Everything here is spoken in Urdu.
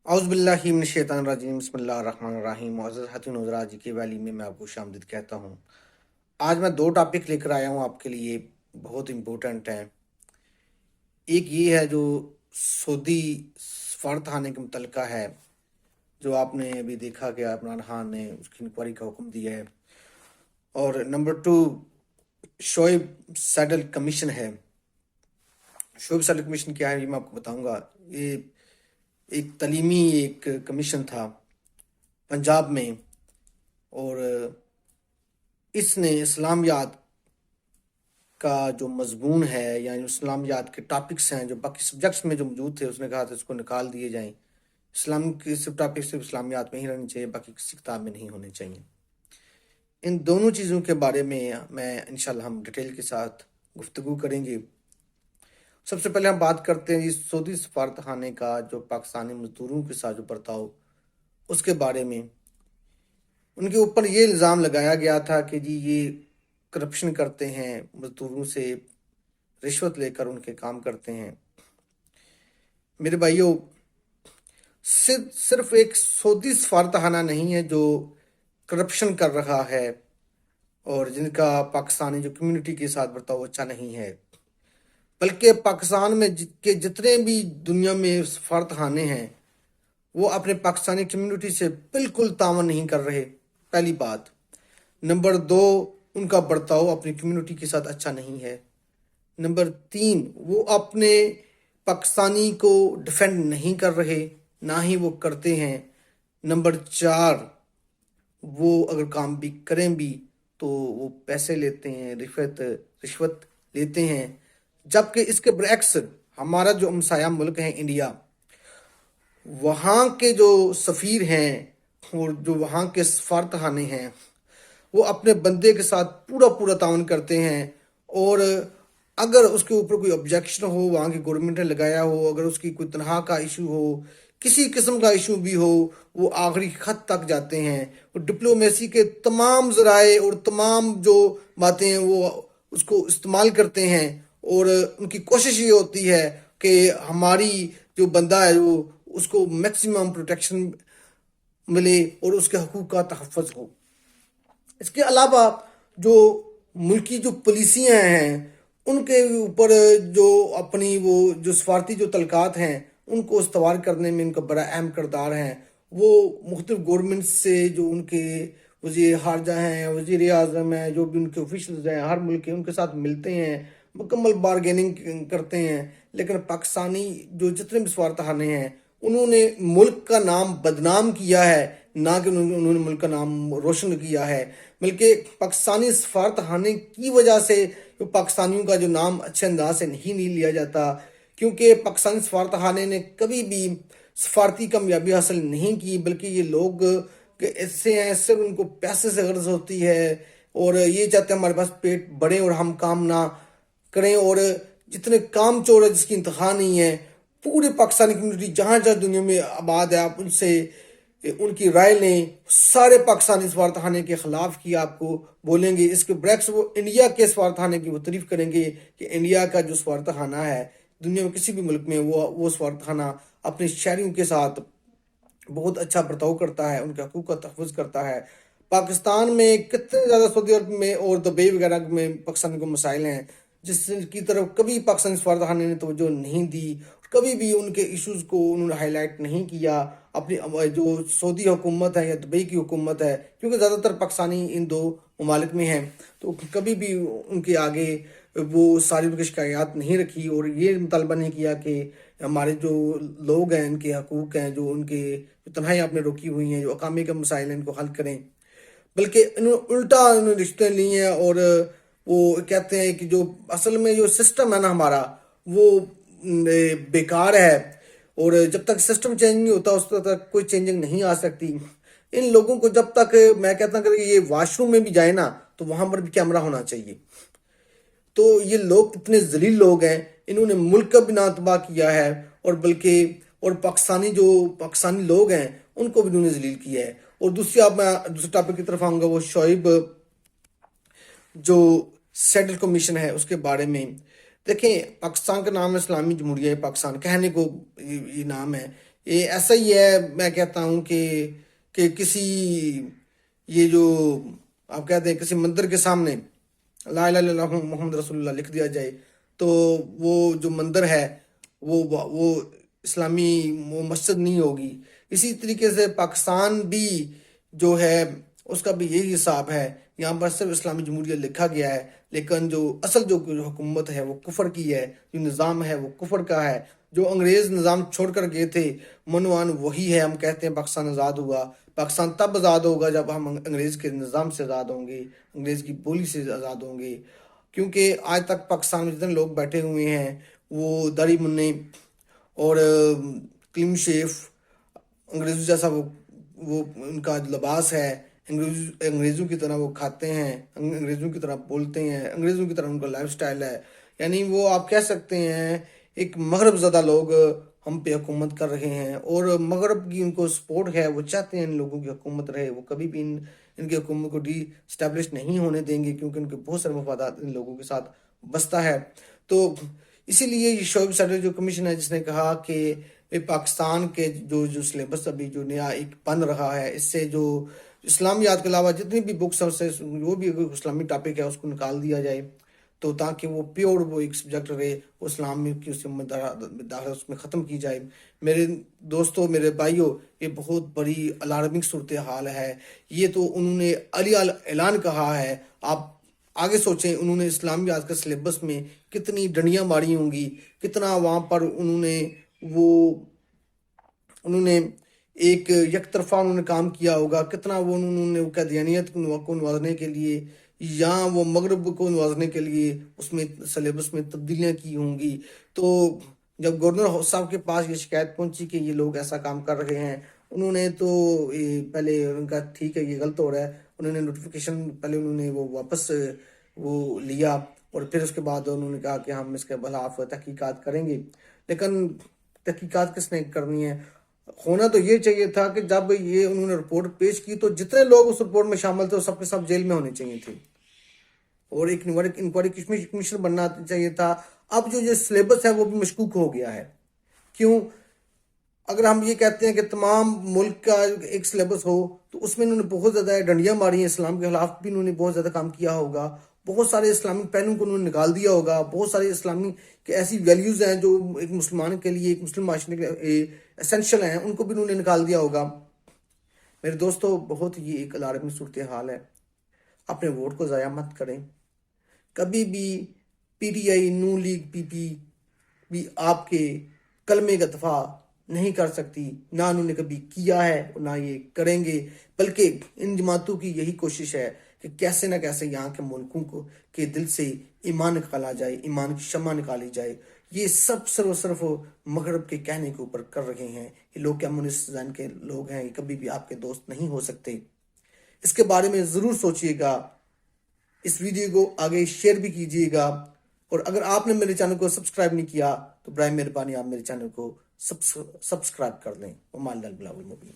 اعوذ باللہ من الشیطان الرجیم بسم اللہ الرحمن الرحیم معزز خاتون حضرات جی کے والی میں آپ کو خوشامدید کہتا ہوں۔ آج میں دو ٹاپک لے کر آیا ہوں آپ کے لیے، بہت امپورٹنٹ ہیں۔ ایک یہ ہے جو سعودی سفارتخانے کے متعلقہ ہے، جو آپ نے ابھی دیکھا کہ عمران خان نے اس کی انکوائری کا حکم دیا ہے، اور نمبر 2 شعیب سیڈل کمیشن ہے۔ شعیب سیڈل کمیشن کیا ہے یہ میں آپ کو بتاؤں گا۔ یہ ایک تعلیمی ایک کمیشن تھا پنجاب میں، اور اس نے اسلامیات کا جو مضمون ہے، یعنی اسلامیات کے ٹاپکس ہیں جو باقی سبجیکٹس میں جو موجود تھے، اس نے کہا تھا اس کو نکال دیے جائیں۔ اسلام کے صرف ٹاپک صرف اسلامیات میں ہی رہنے چاہیے، باقی کسی کتاب میں نہیں ہونے چاہیے۔ ان دونوں چیزوں کے بارے میں انشاءاللہ ہم ڈیٹیل کے ساتھ گفتگو کریں گے۔ سب سے پہلے ہم بات کرتے ہیں سعودی سفارتخانے کا جو پاکستانی مزدوروں کے ساتھ جو برتاؤ، اس کے بارے میں۔ ان کے اوپر یہ الزام لگایا گیا تھا کہ جی یہ کرپشن کرتے ہیں، مزدوروں سے رشوت لے کر ان کے کام کرتے ہیں۔ میرے بھائیوں، صرف ایک سعودی سفارتخانہ نہیں ہے جو کرپشن کر رہا ہے اور جن کا پاکستانی جو کمیونٹی کے ساتھ برتاؤ اچھا نہیں ہے، بلکہ پاکستان میں کے جتنے بھی دنیا میں سفارتخانے ہیں وہ اپنے پاکستانی کمیونٹی سے بالکل تعاون نہیں کر رہے، پہلی بات۔ نمبر 2، ان کا برتاؤ اپنی کمیونٹی کے ساتھ اچھا نہیں ہے۔ نمبر 3، وہ اپنے پاکستانی کو ڈیفینڈ نہیں کر رہے، نہ ہی وہ کرتے ہیں۔ نمبر 4، وہ اگر کام بھی کریں بھی تو وہ پیسے لیتے ہیں، رشوت لیتے ہیں۔ جبکہ اس کے برعکس ہمارا جو ہمسایہ ملک ہے انڈیا، وہاں کے جو سفیر ہیں اور جو وہاں کے سفارتخانے ہیں، وہ اپنے بندے کے ساتھ پورا تعاون کرتے ہیں، اور اگر اس کے اوپر کوئی آبجیکشن ہو، وہاں کی گورنمنٹ نے لگایا ہو، اگر اس کی کوئی تنخواہ کا ایشو ہو، کسی قسم کا ایشو بھی ہو، وہ آخری خط تک جاتے ہیں۔ وہ ڈپلومیسی کے تمام ذرائع اور تمام جو باتیں ہیں وہ اس کو استعمال کرتے ہیں، اور ان کی کوشش یہ ہوتی ہے کہ ہماری جو بندہ ہے وہ اس کو میکسیمم پروٹیکشن ملے اور اس کے حقوق کا تحفظ ہو۔ اس کے علاوہ جو ملکی جو پالیسیاں ہیں، ان کے اوپر جو اپنی وہ جو سفارتی جو تعلقات ہیں ان کو استوار کرنے میں ان کا بڑا اہم کردار ہے۔ وہ مختلف گورنمنٹ سے جو ان کے وزیر خارجہ ہیں، وزیر اعظم ہیں، جو بھی ان کے آفیشلز ہیں ہر ملک کے، ان کے ساتھ ملتے ہیں، مکمل بارگیننگ کرتے ہیں۔ لیکن پاکستانی جو جتنے بھی سفارتخانے ہیں انہوں نے ملک کا نام بدنام کیا ہے، نہ کہ انہوں نے ملک کا نام روشن کیا ہے، بلکہ پاکستانی سفارتخانے کی وجہ سے پاکستانیوں کا جو نام اچھے انداز سے نہیں لیا جاتا، کیونکہ پاکستانی سفارتخانے نے کبھی بھی سفارتی کامیابی حاصل نہیں کی، بلکہ یہ لوگ ایسے ہیں صرف ان کو پیسے سے غرض ہوتی ہے، اور یہ چاہتے ہیں ہمارے پاس پیٹ بڑھے اور ہم کام نہ کریں، اور جتنے کام چور ہے جس کی انتہا نہیں ہے۔ پورے پاکستانی کمیونٹی جہاں جہاں دنیا میں آباد ہے، آپ ان سے ان کی رائے لیں، سارے پاکستانی سفارتخانے کے خلاف کی آپ کو بولیں گے۔ اس کے برعکس وہ انڈیا کے سفارتخانے کی وہ تعریف کریں گے کہ انڈیا کا جو سفارتخانہ ہے دنیا میں کسی بھی ملک میں وہ سفارتخانہ اپنے شہریوں کے ساتھ بہت اچھا برتاؤ کرتا ہے، ان کے حقوق کا تحفظ کرتا ہے۔ پاکستان میں کتنے زیادہ سعودی عرب میں اور دبئی وغیرہ میں پاکستان کو مسائل ہیں جس کی طرف کبھی پاکستانی سفارتخانے نے توجہ نہیں دی، کبھی بھی ان کے ایشوز کو انہوں نے ہائی لائٹ نہیں کیا۔ اپنی جو سعودی حکومت ہے یا دبئی کی حکومت ہے، کیونکہ زیادہ تر پاکستانی ان دو ممالک میں ہیں، تو کبھی بھی ان کے آگے وہ ساری ان کی شکایات نہیں رکھی اور یہ مطالبہ نہیں کیا کہ ہمارے جو لوگ ہیں ان کے حقوق ہیں، جو ان کے تنہائی آپ نے روکی ہوئی ہیں، جو اقامی کے مسائل ہیں، ان کو حل کریں۔ بلکہ الٹا انہوں نے رشتے لی ہیں، اور وہ کہتے ہیں کہ جو اصل میں جو سسٹم ہے نا ہمارا وہ بیکار ہے، اور جب تک سسٹم چینج نہیں ہوتا اس تک کوئی چینجنگ نہیں آ سکتی۔ ان لوگوں کو جب تک میں کہتا ہوں کہ یہ واش روم میں بھی جائے نا تو وہاں پر بھی کیمرہ ہونا چاہیے۔ تو یہ لوگ اتنے ذلیل لوگ ہیں، انہوں نے ملک کا بھی نہ تباہ کیا ہے، اور پاکستانی لوگ ہیں ان کو بھی انہوں نے ذلیل کیا ہے۔ اور میں دوسرے ٹاپک کی طرف آؤں گا، وہ شعیب جو سیٹل کمیشن ہے اس کے بارے میں۔ دیکھیں، پاکستان کا نام اسلامی جمہوریہ پاکستان کہنے کو یہ نام ہے، یہ ایسا ہی ہے. میں کہتا ہوں کہ کسی یہ جو آپ کہتے ہیں کسی مندر کے سامنے لا الہ الا اللہ محمد رسول اللہ لکھ دیا جائے تو وہ جو مندر ہے وہ اسلامی وہ مسجد نہیں ہوگی. اسی طریقے سے پاکستان بھی جو ہے اس کا بھی یہی حساب ہے. یہاں پر صرف اسلامی جمہوریہ لکھا گیا ہے، لیکن جو اصل جو حکومت ہے وہ کفر کی ہے، جو نظام ہے وہ کفر کا ہے. جو انگریز نظام چھوڑ کر گئے تھے منوان وہی ہے. ہم کہتے ہیں پاکستان آزاد ہوا، پاکستان تب آزاد ہوگا جب ہم انگریز کے نظام سے آزاد ہوں گے، انگریز کی بولی سے آزاد ہوں گے. کیونکہ آج تک پاکستان میں جتنے لوگ بیٹھے ہوئے ہیں وہ داڑھی مننے اور کلین شیف انگریزوں جیسا وہ ان کا لباس ہے، انگریزوں کی طرح وہ کھاتے ہیں، انگریزوں کی طرح بولتے ہیں، انگریزوں کی طرح ان کا لائف سٹائل ہے. یعنی وہ آپ کہہ سکتے ہیں ایک مغرب زدہ لوگ ہم پہ حکومت کر رہے ہیں، اور مغرب کی ان کو سپورٹ ہے، وہ چاہتے ہیں ان لوگوں کی حکومت رہے. وہ کبھی بھی ان کی حکومت کو ڈی اسٹیبلش نہیں ہونے دیں گے، کیونکہ ان کے بہت سارے مفادات ان لوگوں کے ساتھ بستا ہے. تو اسی لیے یہ شعیب سیٹر جو کمیشن ہے جس نے کہا کہ پاکستان کے جو سلیبس ابھی جو نیا ایک بن رہا ہے، اس سے جو اسلامیات کے علاوہ جتنی بھی بکس ہیں اسے وہ بھی اگر اسلامی ٹاپک ہے اس کو نکال دیا جائے، تو تاکہ وہ پیور وہ ایک سبجیکٹ رہے، وہ اسلام کی اس میں داخلہ اس میں ختم کی جائے. میرے دوستوں، میرے بھائیوں، یہ بہت بڑی الارمنگ صورتحال ہے. یہ تو انہوں نے علی اعلان کہا ہے. آپ آگے سوچیں انہوں نے اسلامیات کے سلیبس میں کتنی ڈنڈیاں ماری ہوں گی، کتنا وہاں پر انہوں نے ایک یک طرفہ انہوں نے کام کیا ہوگا، کتنا وہ انہوں نے قادیانیت کو نوازنے کے لیے یا وہ مغرب کو نوازنے کے لیے اس میں سلیبس میں تبدیلیاں کی ہوں گی. تو جب گورنر صاحب کے پاس یہ شکایت پہنچی کہ یہ لوگ ایسا کام کر رہے ہیں، انہوں نے تو پہلے ان کا ٹھیک ہے یہ غلط ہو رہا ہے، انہوں نے نوٹیفیکیشن پہلے انہوں نے وہ واپس وہ لیا، اور پھر اس کے بعد انہوں نے کہا کہ ہم اس کے خلاف تحقیقات کریں گے. لیکن تحقیقات کس نے کرنی ہے؟ ہونا تو یہ چاہیے تھا کہ جب یہ انہوں نے رپورٹ پیش کی تو جتنے لوگ اس رپورٹ میں شامل تھے وہ سب کے سب جیل میں ہونے چاہیے تھے، اور ایک انکوائری کمیشن بننا چاہیے تھا. اب جو یہ سلیبس ہے وہ بھی مشکوک ہو گیا ہے. کیوں؟ اگر ہم یہ کہتے ہیں کہ تمام ملک کا ایک سلیبس ہو تو اس میں انہوں نے بہت زیادہ ڈنڈیاں ماری ہیں، اسلام کے خلاف بھی انہوں نے بہت زیادہ کام کیا ہوگا، بہت سارے اسلامی پہلو کو انہوں نے نکال دیا ہوگا، بہت سارے اسلامی کے ایسی ویلیوز ہیں جو ایک مسلمان کے لیے، ایک مسلم معاشرے کے ایسینشل ہیں، ان کو بھی انہوں نے نکال دیا ہوگا. میرے دوستو، بہت یہ ایک الارمی صورتحال ہے. اپنے ووٹ کو ضائع مت کریں. کبھی بھی P T I, known league, پی پی بھی آپ کے کلمے کا دفاع نہیں کر سکتی، نہ انہوں نے کبھی کیا ہے اور نہ یہ کریں گے. بلکہ ان جماعتوں کی یہی کوشش ہے کہ کیسے نہ کیسے یہاں کے ملکوں کو کے دل سے ایمان نکالا جائے، ایمان کی شمع نکالی جائے. یہ سب صرف مغرب کے کہنے کے اوپر کر رہے ہیں. یہ لوگ کمیونسٹ ذہن کے لوگ ہیں، یہ کبھی بھی آپ کے دوست نہیں ہو سکتے. اس کے بارے میں ضرور سوچئے گا. اس ویڈیو کو آگے شیئر بھی کیجیے گا، اور اگر آپ نے میرے چینل کو سبسکرائب نہیں کیا تو برائے مہربانی آپ میرے چینل کو سبسکرائب کر لیں. وما علی البلاغ المبین.